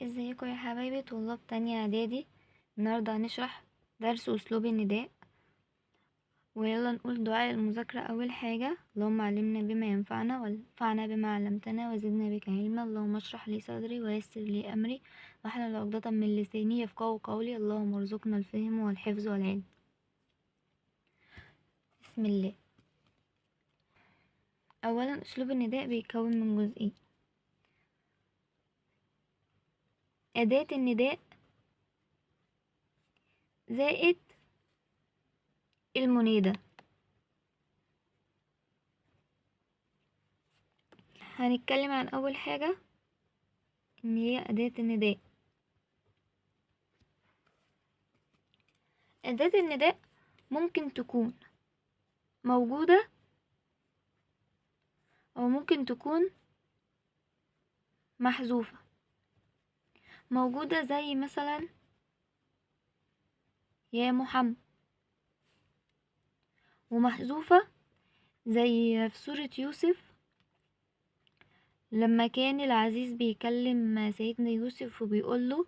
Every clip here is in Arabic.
ازيكم يا حبايبي طلاب تانية اعدادي. النهاردة هنشرح درس اسلوب النداء. ويلا نقول دعاء المذاكرة. اول حاجة: اللهم علمنا بما ينفعنا وانفعنا بما علمتنا وزدنا بك علما. اللهم اشرح لي صدري ويسر لي امري واحلل عقدة من لساني يفقهوا قولي. اللهم ارزقنا الفهم والحفظ والعلم. بسم الله. اولا اسلوب النداء بيتكون من جزئين: اداة النداء زائد المنادى. هنتكلم عن اول حاجة ان هي اداة النداء. أداة النداء ممكن تكون موجودة أو ممكن تكون محذوفة. موجودة زي مثلا يا محمد، ومحذوفة زي في سورة يوسف لما كان العزيز بيكلم سيدنا يوسف وبيقوله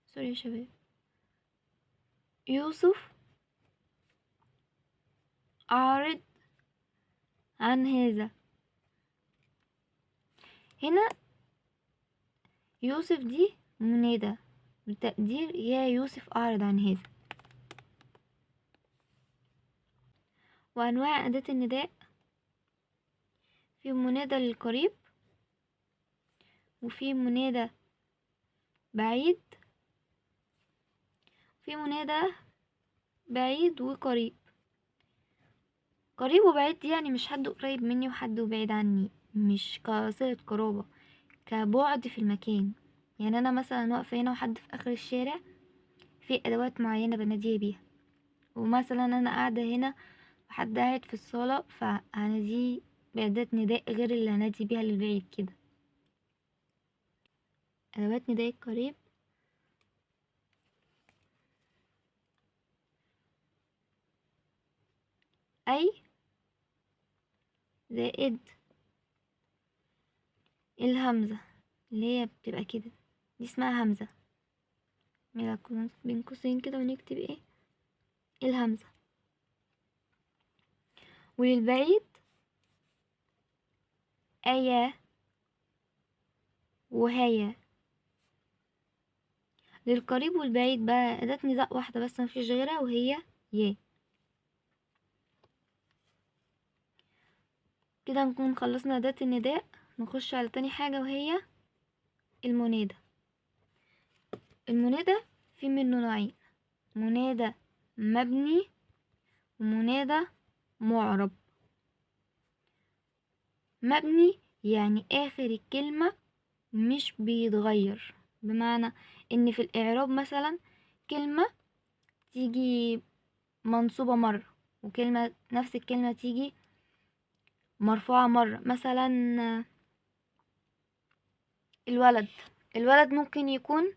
سوري يا شباب، يوسف أعرض عن هذا. هنا يوسف دي منادى بتقدير يا يوسف أعرض عن هذا. وأنواع أداة النداء: في منادى للقريب، وفي منادى بعيد، في منادى بعيد وقريب. قريب وبعيد دي يعني مش حد قريب مني وحد بعيد عني، مش كصلة قرابة، كبعد في المكان. يعني انا مثلا واقفة هنا وحد في اخر الشارع، في ادوات معينة بناديه بيها. ومثلا انا قاعدة هنا وحد قاعد في الصالة، فهناديه بأداة نداء غير اللي هنادي بيها للبعيد كده. ادوات نداء القريب: اي زائد الهمزة اللي هي بتبقى كده، دي اسمها همزة. بين قوسين كده ونكتب ايه؟ الهمزة. وللبعيد آية وهي. للقريب والبعيد بقى أداة نداء واحدة بس مفيش غيرها، وهي يا. كده نكون خلصنا أداة النداء. نخش على تاني حاجة وهي المنادى. المنادى في منه نوعين: منادى مبني ومنادى معرب. مبني يعني آخر الكلمة مش بيتغير، بمعنى ان في الإعراب مثلا كلمة تيجي منصوبة مرة، وكلمة نفس الكلمة تيجي مرفوعة مرة. مثلا الولد، الولد ممكن يكون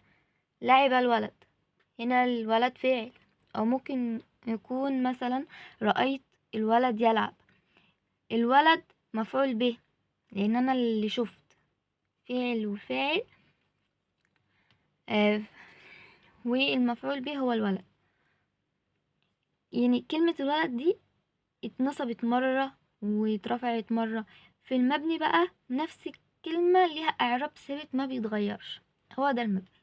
لعب الولد، هنا الولد فاعل. او ممكن يكون مثلا رأيت الولد يلعب، الولد مفعول به لان انا اللي شفت. فعل وفاعل، آه والمفعول به هو الولد. يعني كلمة الولد دي اتنصبت مرة واترفعت مرة. في المبني بقى نفس الكلمة ليها اعراب ثابت ما بيتغيرش، هو ده المبني.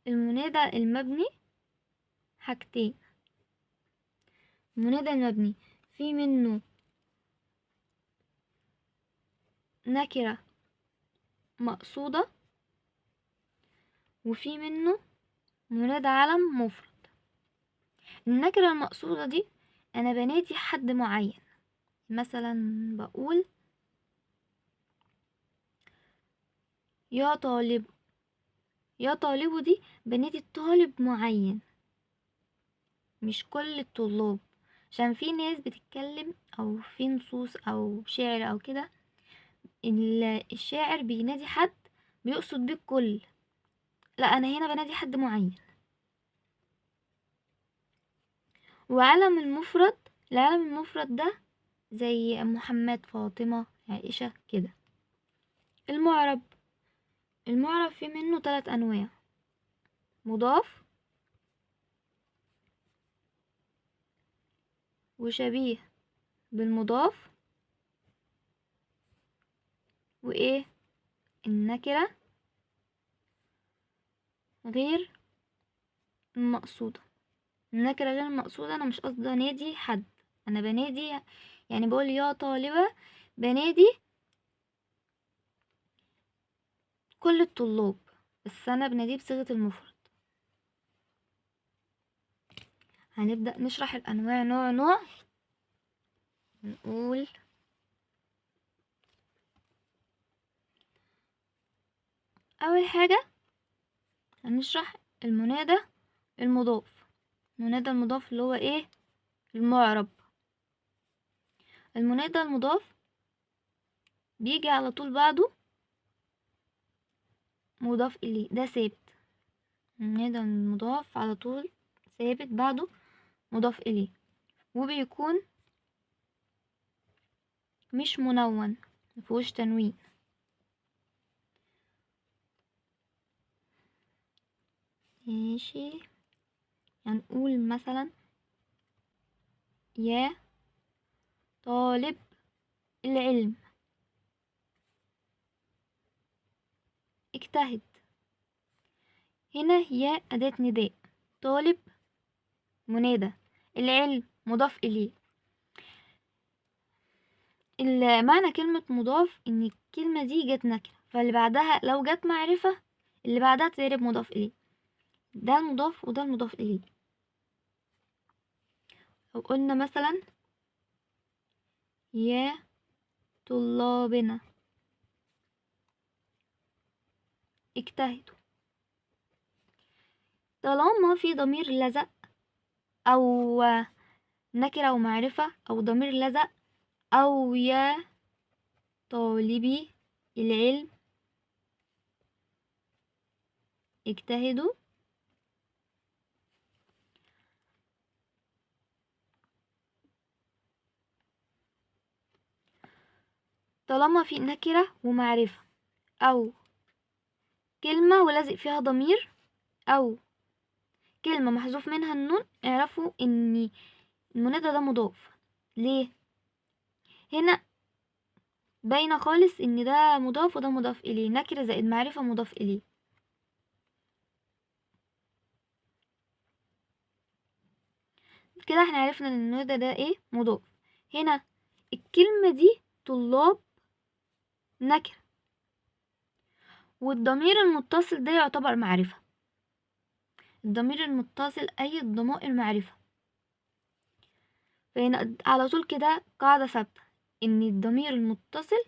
المنادى المبني حاجتين: المنادى المبني في منه نكرة مقصودة، وفي منه منادى علم مفرد. النكرة المقصودة دي انا بنادي حد معين، مثلا بقول يا طالب. يا طالب دي بنادي طالب معين مش كل الطلاب، عشان في ناس بتتكلم او في نصوص او شعر او كده الشاعر بينادي حد بيقصد بيه الكل، لا، انا هنا بنادي حد معين. وعلم المفرد، العلم المفرد ده زي محمد، فاطمة، عائشة كده. المعرب، المعرب فيه منه 3 انواع: مضاف، وشبيه بالمضاف، وايه، النكرة غير المقصودة. النكرة غير المقصودة، انا مش قصدي انادي حد، انا بنادي، يعني بقول يا طالبة، بنادي كل الطلاب، بس انا بناديه بصيغة المفرد. هنبدأ نشرح الانواع نوع نوع. نقول اول حاجة هنشرح المنادى المضاف. المنادى المضاف اللي هو ايه؟ المعرب. المنادى المضاف بيجي على طول بعده مضاف اليه، ده ثابت. المنادى المضاف على طول ثابت بعده مضاف اليه، وبيكون مش منون، مفيهوش تنوين. ماشي، هنقول مثلا يا طالب العلم اجتهد. هنا يا أداة نداء، طالب منادى، العلم مضاف إليه. معنى كلمة مضاف إن الكلمة دي جت نكرة، فاللي بعدها لو جت معرفة اللي بعدها تقلب مضاف إليه. ده المضاف وده المضاف إليه. لو قلنا مثلا يا طلابنا اجتهدوا، طالما في ضمير لزق أو نكرة ومعرفة أو ضمير لزق أو يا طالبي العلم اجتهدوا، طالما في نكرة ومعرفة أو كلمة ولازق فيها ضمير أو كلمة محذوف منها النون، اعرفوا ان المنادى ده مضاف. ليه؟ هنا باينة خالص ان ده مضاف وده مضاف اليه، نكرة زائد معرفة مضاف اليه. كده احنا عرفنا ان المنادى ده ايه؟ مضاف. هنا الكلمة دي طلاب نكرة، والضمير المتصل ده يعتبر معرفة. الضمير المتصل اي الضمائر معرفة، فهنا على طول كده قاعدة ثابتة ان الضمير المتصل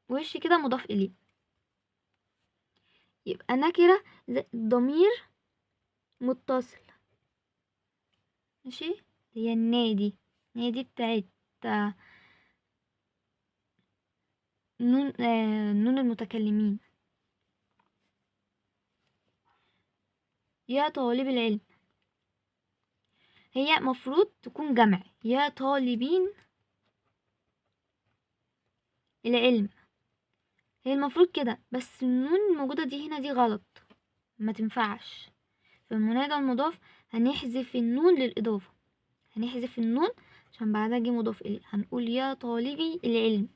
وش كده مضاف اليه، يبقى نكرة زائد ضمير متصل. ماشي، هي النادي، النادي بتاعت نون المتكلمين. يا طالب العلم هي مفروض تكون جمع، يا طالبين العلم، هي المفروض كده، بس النون الموجودة دي هنا دي غلط، ما تنفعش. في المنادى المضاف هنحذف النون للإضافة، هنحذف النون عشان بعدها جه مضاف إليه، هنقول يا طالبي العلم.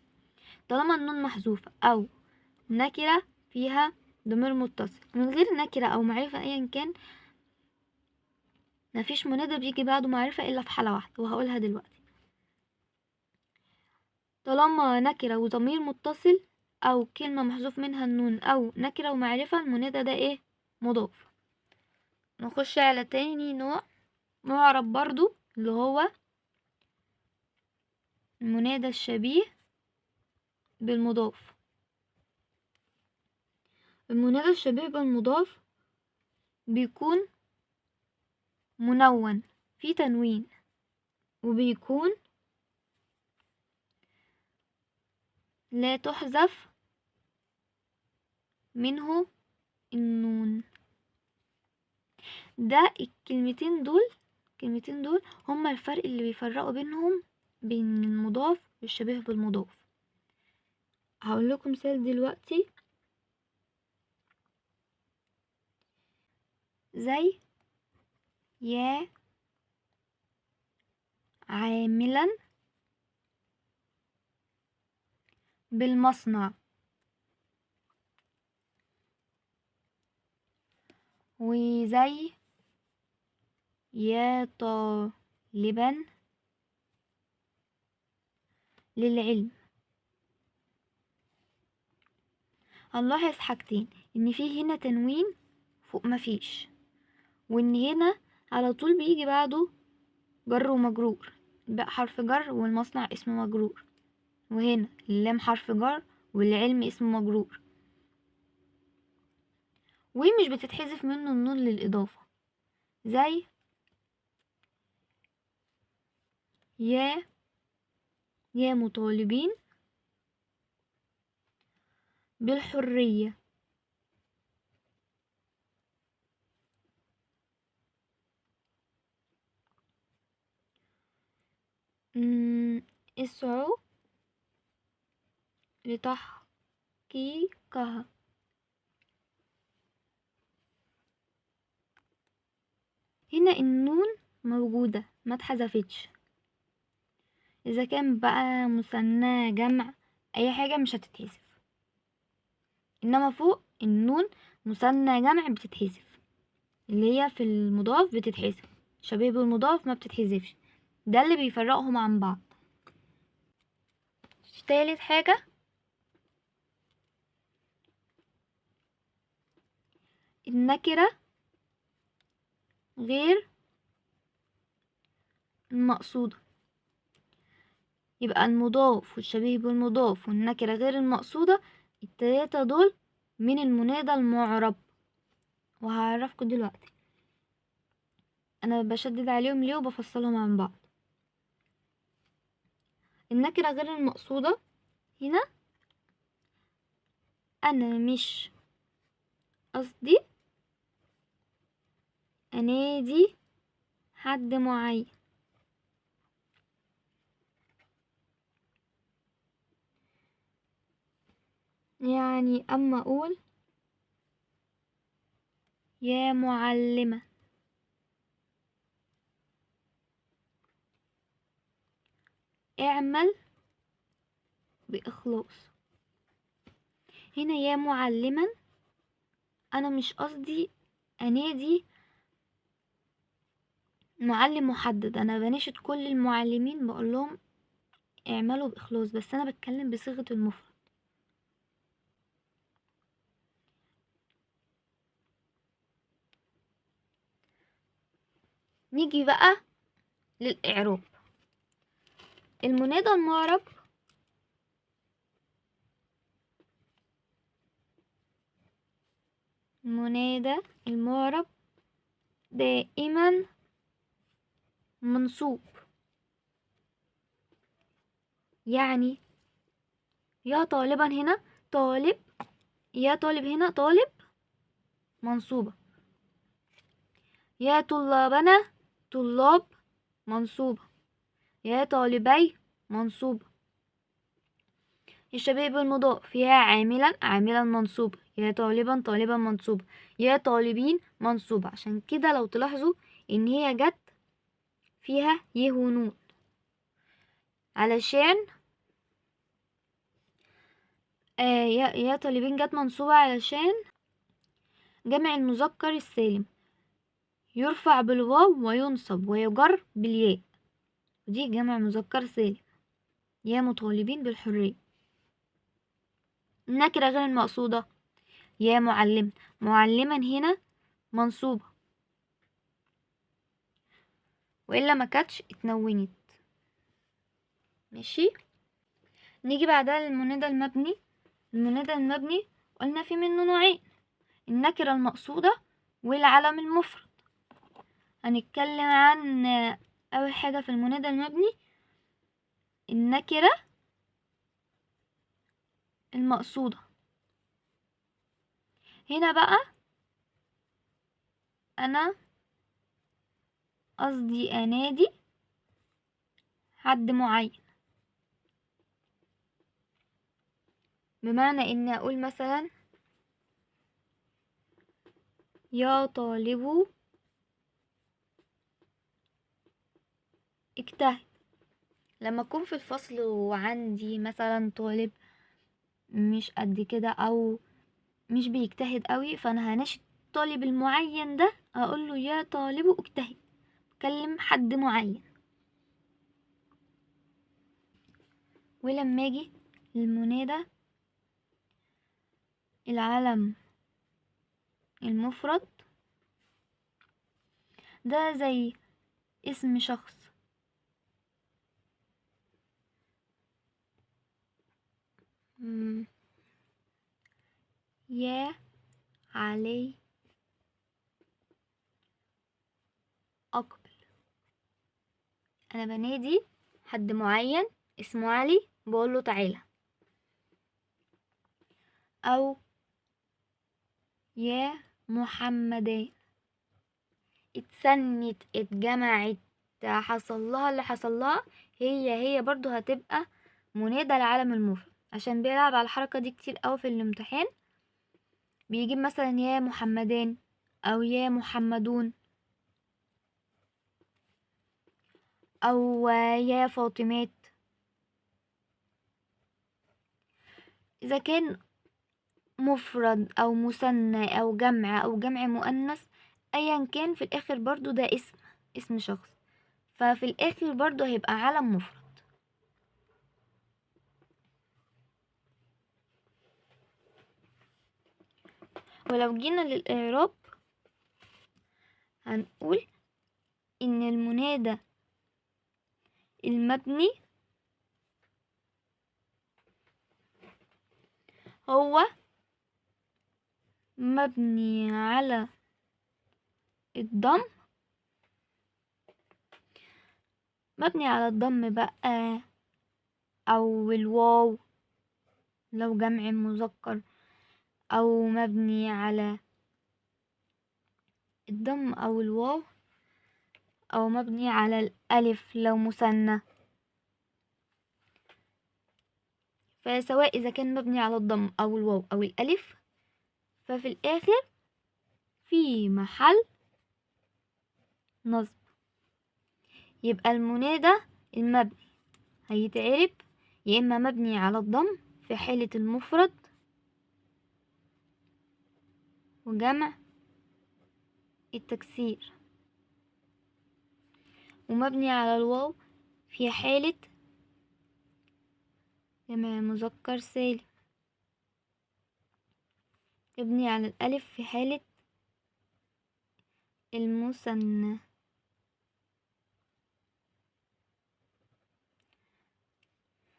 طالما النون محذوفة أو نكرة فيها ضمير متصل من غير نكرة أو معرفة أيا كان، مفيش منادى بيجي بعده معرفة إلا في حالة واحدة وهقولها دلوقتي. طالما نكرة وضمير متصل أو كلمة محذوف منها النون أو نكرة ومعرفة، المنادى ده إيه؟ مضاف. نخش على تاني نوع معرب برضو، اللي هو المنادى الشبيه بالمضاف. المنادى الشبيه بالمضاف بيكون منون في تنوين، وبيكون لا تحذف منه النون. ده الكلمتين دول هما الفرق اللي بيفرقوا بين المضاف والشبيه بالمضاف. هقول لكم مثال دلوقتي، زي يا عاملا بالمصنع، وزي يا طالبا للعلم. هنلاحظ حاجتين، ان في هنا تنوين فوق مفيش، وان هنا على طول بيجي بعده جر ومجرور، بقى حرف جر والمصنع اسم مجرور، وهنا اللام حرف جر والعلم اسم مجرور، ومش بتتحذف منه النون للإضافة، زي يا مطالبين بالحرية. اسعوا لتحقيقها. هنا النون موجودة ما اتحذفتش، اذا كان بقى مثنى جمع اي حاجة مش هتتحذف، انما فوق النون مثنى جمع بتتحذف، اللي هي في المضاف بتتحذف، شبيه بالمضاف ما بتتحذفش، ده اللي بيفرقهم عن بعض. تالت حاجة، النكرة غير المقصودة. يبقى المضاف والشبيه بالمضاف والنكرة غير المقصودة، التلاتة دول من المنادى المعرب، وهعرفكم دلوقتي انا بشدد عليهم ليه وبفصلهم عن بعض. النكرة غير المقصودة هنا انا مش قصدي انادي حد معين، يعني اما اقول يا معلمة، اعمل بإخلاص. هنا يا معلما انا مش قصدي انادي معلم محدد، انا بناشد كل المعلمين بقول لهم اعملوا بإخلاص، بس انا بتكلم بصيغة المفرد. نيجي بقى للإعراب. المنادى المعرب المنادى المعرب دائما منصوب، يعني يا طالبا هنا طالب، يا طالب هنا طالب منصوبة، يا طلابنا طلاب منصوبة، يا طالبي منصوبة. الشبيه بالمضاف، يا عاملا عاملا منصوبة، يا طالبا طالبا منصوبة، يا طالبين منصوبة. عشان كده لو تلاحظوا ان هي جت فيها يه ونون، علشان يا طالبين جت منصوبة علشان جمع المذكر السالم يرفع بالواو وينصب ويجر بالياء، دي جمع مذكر سالم. يا مطالبين بالحرية. النكرة غير المقصودة، يا معلم، معلما هنا منصوبة، وإلا ما كانتش اتنونت. ماشي. نيجي بعدها للمنادى المبني. المنادى المبني قلنا في منه نوعين، النكرة المقصودة والعلم المفرد. هنتكلم عن أول حاجة في المنادى المبني النكرة المقصودة. هنا بقى انا قصدي انادي حد معين، بمعنى اني اقول مثلا يا طالب اجتهد. لما اكون في الفصل وعندي مثلا طالب مش قد كده او مش بيجتهد قوي، فانا هناشد الطالب المعين ده، اقول له يا طالب اجتهد، بكلم حد معين. ولما اجي المنادى العلم المفرد ده زي اسم شخص، يا علي أقبل. أنا بنادي حد معين اسمه علي، بقوله تعالى. أو يا محمدان، اتسنت اتجمعت حصل لها اللي حصل لها، هي برضو هتبقى منادى العلم المفرد، عشان بيلعب على الحركة دي كتير أوي في الامتحان. بيجيب مثلا يا محمدان أو يا محمدون أو يا فاطمات. إذا كان مفرد أو مثنى أو جمع مؤنث، أيا كان في الآخر برضو ده اسم شخص، ففي الآخر برضو هيبقى علم مفرد. ولو جينا للإعراب هنقول إن المنادى المبني هو مبني على الضم، مبني على الضم بقى أو الواو لو جمع مذكر، أو مبني على الضم أو الواو، أو مبني على الألف لو مثنى. فسواء إذا كان مبني على الضم أو الواو أو الألف، ففي الآخر في محل نصب. يبقى المنادى المبني هيتعرب يا إما مبني على الضم في حالة المفرد وجمع التكسير، ومبني على الواو في حالة جمع مذكر سالم، مبني على الألف في حالة المثنى.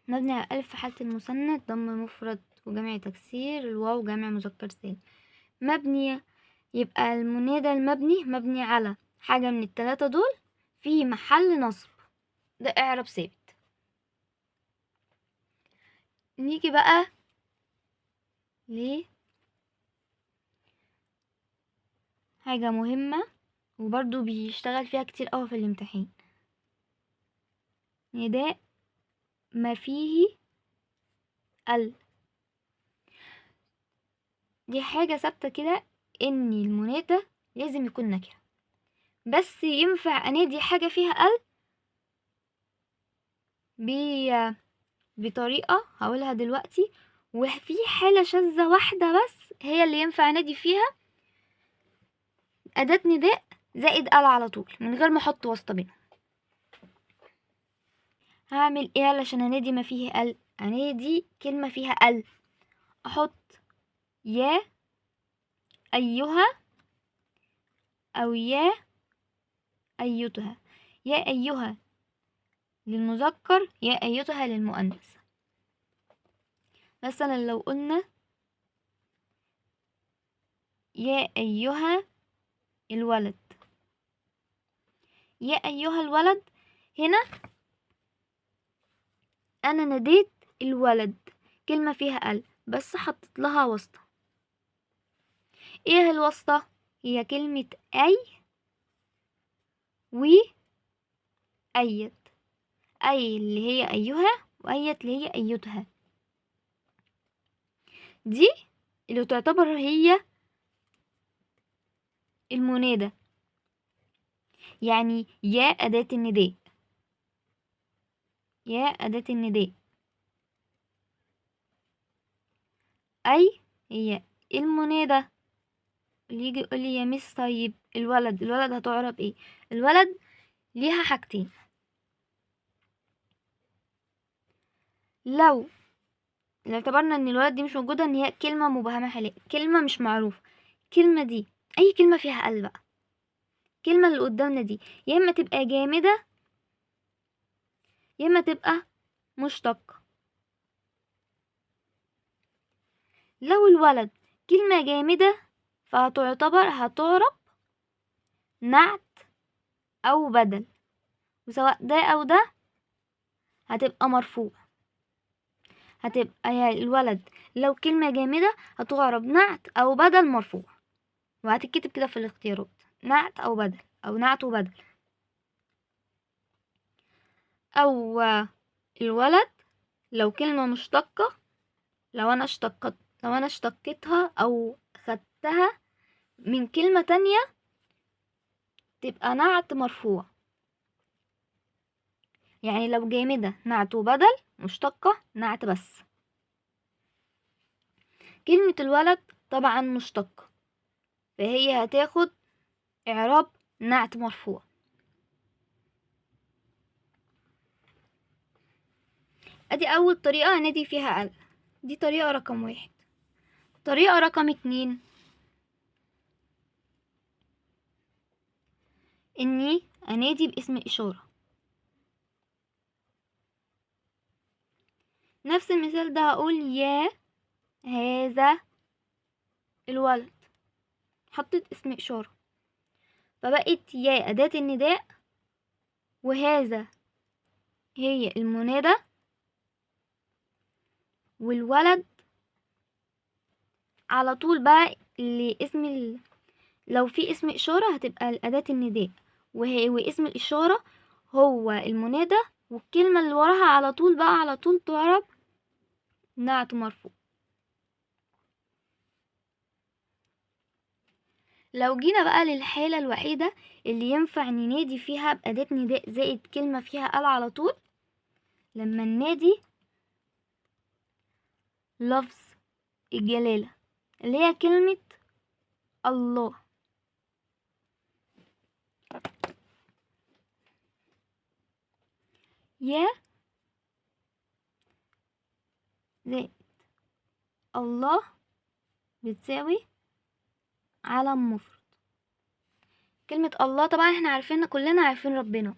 مبني على الألف في حالة المثنى، الضم مفرد وجمع تكسير، الواو جمع مذكر سالم. مبني، يبقى المنادى المبني مبني على حاجة من التلاتة دول في محل نصب، ده اعراب ثابت. نيجي بقى ليه حاجة مهمة وبرضو بيشتغل فيها كتير قوي في الامتحان، نداء ما فيه دي حاجة ثابتة كده، ان المنادى لازم يكون نكرة، بس ينفع انادي حاجة فيها بطريقة هقولها دلوقتي، وفي حالة شاذة واحدة بس هي اللي ينفع انادي فيها أداة نداء زائد على طول من غير ما احط واسطة بينهم. هعمل ايه علشان انادي ما فيه انادي كلمة فيها احط يا ايها او يا ايتها. يا ايها للمذكر، يا ايتها للمؤنث. مثلا لو قلنا يا ايها الولد، يا ايها الولد، هنا انا ناديت الولد كلمة فيها بس حطيت لها واسطة. ايه الواسطة؟ هي كلمة أي وأيت. أي اللي هي أيها، وأيت اللي هي أيتها. دي اللي تعتبر هي المنادى، يعني يا أداة النداء. يا أداة النداء. أي هي المنادى. اللي يجي يقول لي يا مس طيب الولد هتعرب ايه؟ الولد ليها حاجتين. لو اعتبرنا ان الولد دي مش موجودة، ان هي كلمة مبهمة حاليا، كلمة مش معروفة، الكلمة دي اي كلمة فيها قلب بقى، الكلمة اللي قدامنا دي يا اما تبقى جامدة يا اما تبقى مشتقة. لو الولد كلمة جامدة هتعرب نعت او بدل، وسواء ده او ده هتبقى مرفوع. هتبقى يا الولد لو كلمة جامدة هتعرب نعت او بدل مرفوع، وهتتكتب كده في الاختيارات نعت او بدل او نعت وبدل. او الولد لو كلمة مشتقة، لو انا اشتقتها او خدتها من كلمة تانية تبقى نعت مرفوع. يعني لو جامدة نعت وبدل، مشتقة نعت بس. كلمة الولد طبعا مشتقة، فهي هتاخد اعراب نعت مرفوع. ادي اول طريقة هنادي فيها قلب، دي طريقة رقم 1. طريقة رقم 2، اني انادي باسم اشارة. نفس المثال ده هقول يا هذا الولد، حطيت اسم اشارة، فبقت يا اداة النداء وهذا هي المنادى والولد على طول بقى لو في اسم اشارة هتبقى اداة النداء واسم الاشارة هو المنادى، والكلمة اللي وراها على طول تعرب نعت مرفوع. لو جينا بقى للحالة الوحيدة اللي ينفع ننادي فيها بأداة نداء زائد كلمة فيها قال على طول، لما ننادي لفظ الجلالة اللي هي كلمة الله. يا زائد الله بتساوي علم مفرد. كلمة الله طبعا احنا عارفين، كلنا عارفين ربنا،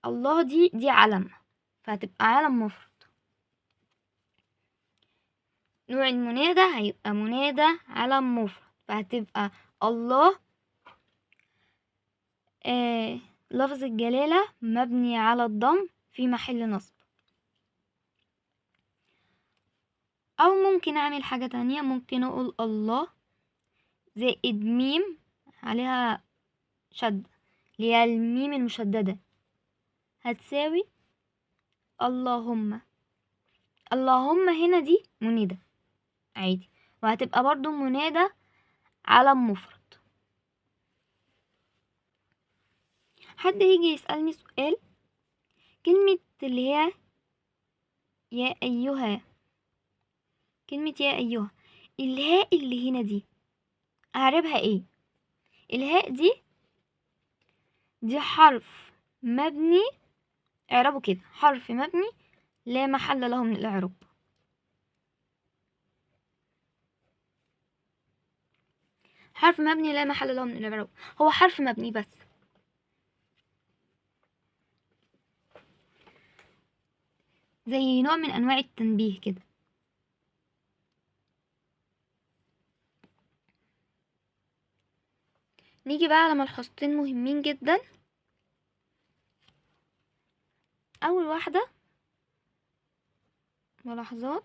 الله دي علم، فهتبقى علم مفرد. نوع المنادى هيبقى منادى علم مفرد، فهتبقى الله لفظ الجلالة مبني على الضم في محل نصب. او ممكن اعمل حاجة تانية، ممكن اقول الله زائد ميم عليها شد اللي هي الميم المشددة هتساوي اللهم. اللهم هنا دي منادى عادي، وهتبقى برضو منادى علم مفرد. حد يجي يسألني سؤال، كلمة اللي هي يا أيها، كلمة يا أيها الهاء اللي هنا دي أعربها ايه؟ الهاء دي حرف مبني، اعربه كده حرف مبني لا محل له من الإعراب. حرف مبني لا محل له من الإعراب، هو حرف مبني بس. زي نوع من أنواع التنبيه كده. نيجي بقى على ملحوظتين مهمين جدا. أول واحدة ملاحظات،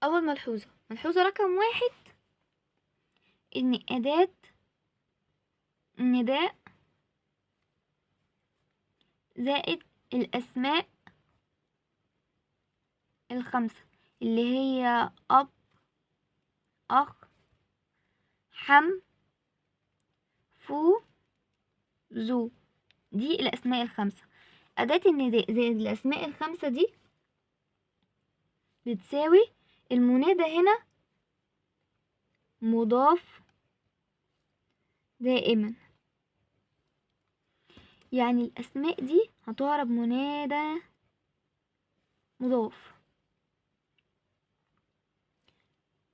أول ملحوظة ملحوظة رقم 1 ان اداة النداء زائد الاسماء الخمسة اللي هي اب، اخ، حم، فو، ذو، دي الاسماء الخمسة. اداة النداء زائد الاسماء الخمسة دي بتساوي المنادى هنا مضاف دائما، يعني الاسماء دي هتعرب منادى مضاف.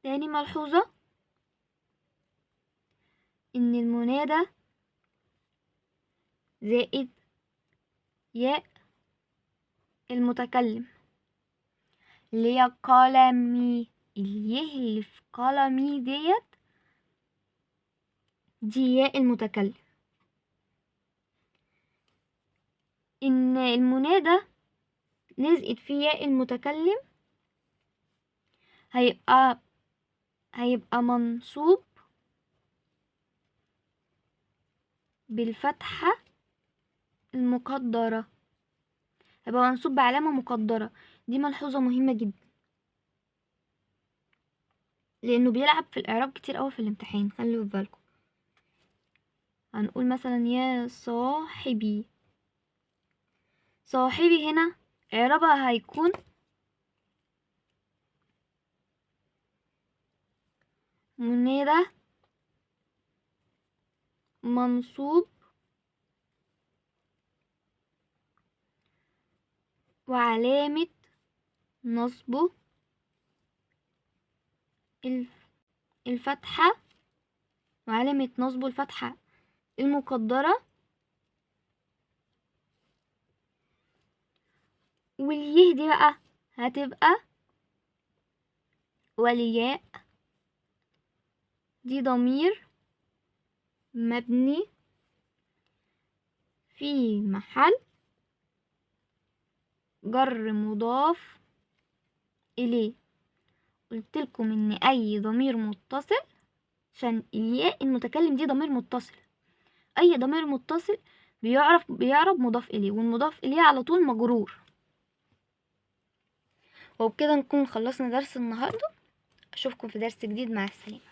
تاني ملحوظة ان المنادى زائد ياء المتكلم اللي هي قلمي، اليه اللي في قلمي دي ياء المتكلم. ان المنادى لزقت في ياء المتكلم هيبقى منصوب بالفتحة المقدرة، هيبقى منصوب بعلامة مقدرة. دي ملحوظة مهمة جدا لانه بيلعب في الاعراب كتير قوي في الامتحان، خلوا بالكم. هنقول مثلا يا صاحبي، صاحبي هنا اعرابها هيكون منادى منصوب وعلامة نصبه الفتحة، وعلامة نصبه الفتحة المقدرة. واليه دي بقى هتبقى والياء، دي ضمير مبني في محل جر مضاف إليه. قلتلكم ان اي ضمير متصل، عشان الياء المتكلم دي ضمير متصل، اي ضمير متصل بيعرب مضاف اليه، والمضاف اليه على طول مجرور. وبكده نكون خلصنا درس النهارده، اشوفكم في درس جديد، مع السلامة.